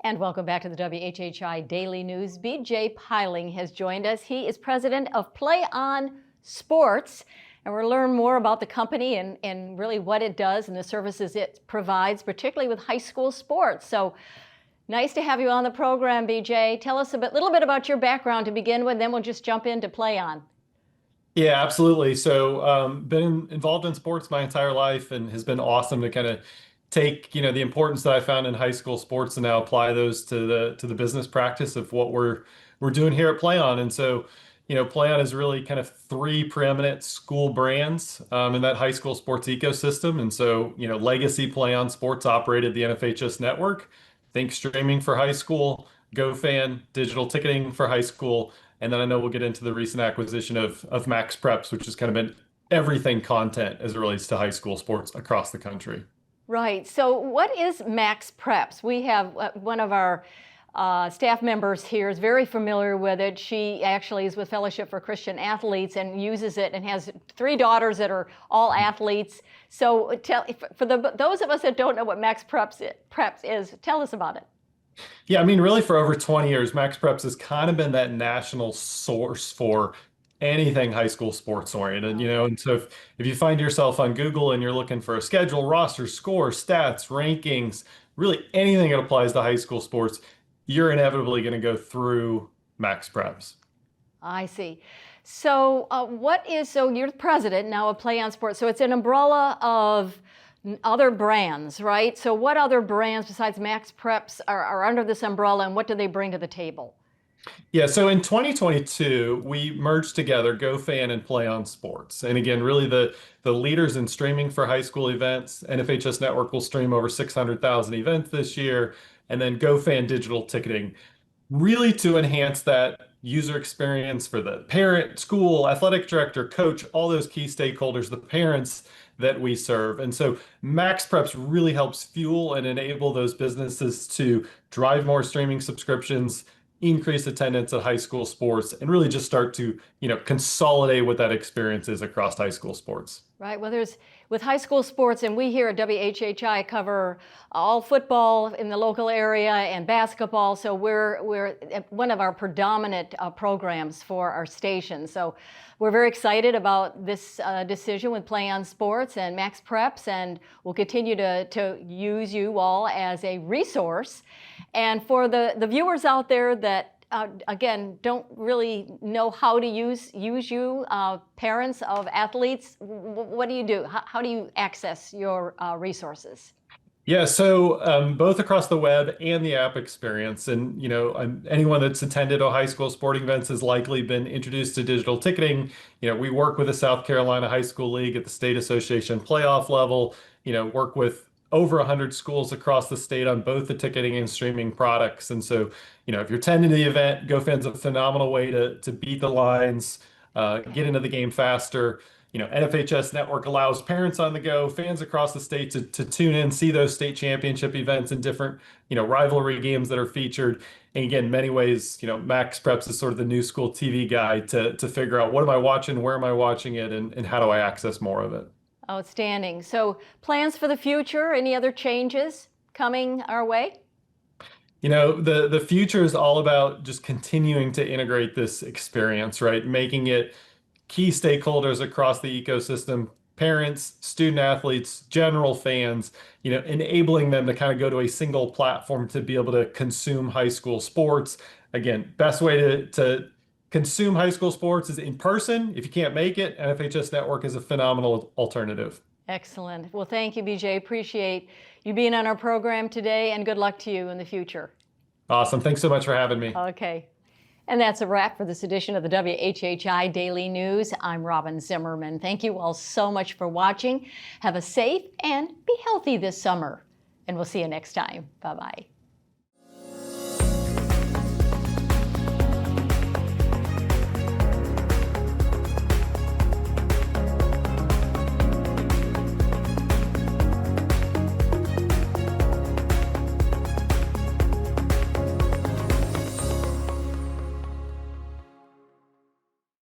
And welcome back to the WHHI Daily News. BJ Piling has joined us. He is president of Play On Sports, and we'll learn more about the company and really what it does and the services it provides, particularly with high school sports. So nice to have you on the program, BJ. Tell us a little bit about your background to begin with, then we'll just jump into Play On. Yeah, absolutely. So, been involved in sports my entire life, and has been awesome to kind of take, the importance that I found in high school sports and now apply those to the business practice of what we're doing here at Play On. And so, Play On is really kind of three preeminent school brands in that high school sports ecosystem. And so, legacy Play On Sports operated the NFHS network. Think streaming for high school, GoFan, digital ticketing for high school. And then I know we'll get into the recent acquisition of MaxPreps, which has kind of been everything content as it relates to high school sports across the country. Right. So what is MaxPreps? We have one of our staff members here is very familiar with it. She actually is with Fellowship for Christian Athletes and uses it and has three daughters that are all athletes. So for those of us that don't know what MaxPreps is, tell us about it. Yeah, I mean, really for over 20 years, MaxPreps has kind of been that national source for anything high school sports oriented, and so if you find yourself on Google and you're looking for a schedule, roster, score, stats, rankings, really anything that applies to high school sports, you're inevitably going to go through MaxPreps. I see. So so you're the president now of Play On Sports, so it's an umbrella of other brands, right? So what other brands besides MaxPreps are under this umbrella, and what do they bring to the table? Yeah, so in 2022, we merged together GoFan and Play On Sports. And again, really the leaders in streaming for high school events. NFHS Network will stream over 600,000 events this year. And then GoFan digital ticketing, really to enhance that user experience for the parent, school, athletic director, coach, all those key stakeholders, the parents that we serve. And so MaxPreps really helps fuel and enable those businesses to drive more streaming subscriptions, increase attendance at high school sports, and really just start to, consolidate what that experience is across high school sports. Right. Well, with high school sports, and we here at WHHI cover all football in the local area and basketball. So we're one of our predominant programs for our station. So we're very excited about this decision with Play On Sports and MaxPreps, and we'll continue to use you all as a resource. And for the viewers out there that again, don't really know how to use you, parents of athletes, what do you do? How do you access your resources? Yeah, so both across the web and the app experience. And, anyone that's attended a high school sporting events has likely been introduced to digital ticketing. We work with the South Carolina High School League at the state association playoff level, work with over 100 schools across the state on both the ticketing and streaming products. And so, if you're attending the event, GoFan's a phenomenal way to beat the lines, get into the game faster. NFHS Network allows parents on the go, fans across the state to tune in, see those state championship events and different, rivalry games that are featured. And again, many ways, MaxPreps is sort of the new school TV guide to figure out what am I watching, where am I watching it, and how do I access more of it. Outstanding. So plans for the future, any other changes coming our way? The future is all about just continuing to integrate this experience, right? Making it key stakeholders across the ecosystem, parents, student athletes, general fans, enabling them to kind of go to a single platform to be able to consume high school sports. Again, best way to consume high school sports is in person. If you can't make it, NFHS Network is a phenomenal alternative. Excellent. Well, thank you, BJ. Appreciate you being on our program today, and good luck to you in the future. Awesome. Thanks so much for having me. Okay. And that's a wrap for this edition of the WHHI Daily News. I'm Robyn Zimmerman. Thank you all so much for watching. Have a safe and be healthy this summer. And we'll see you next time. Bye-bye.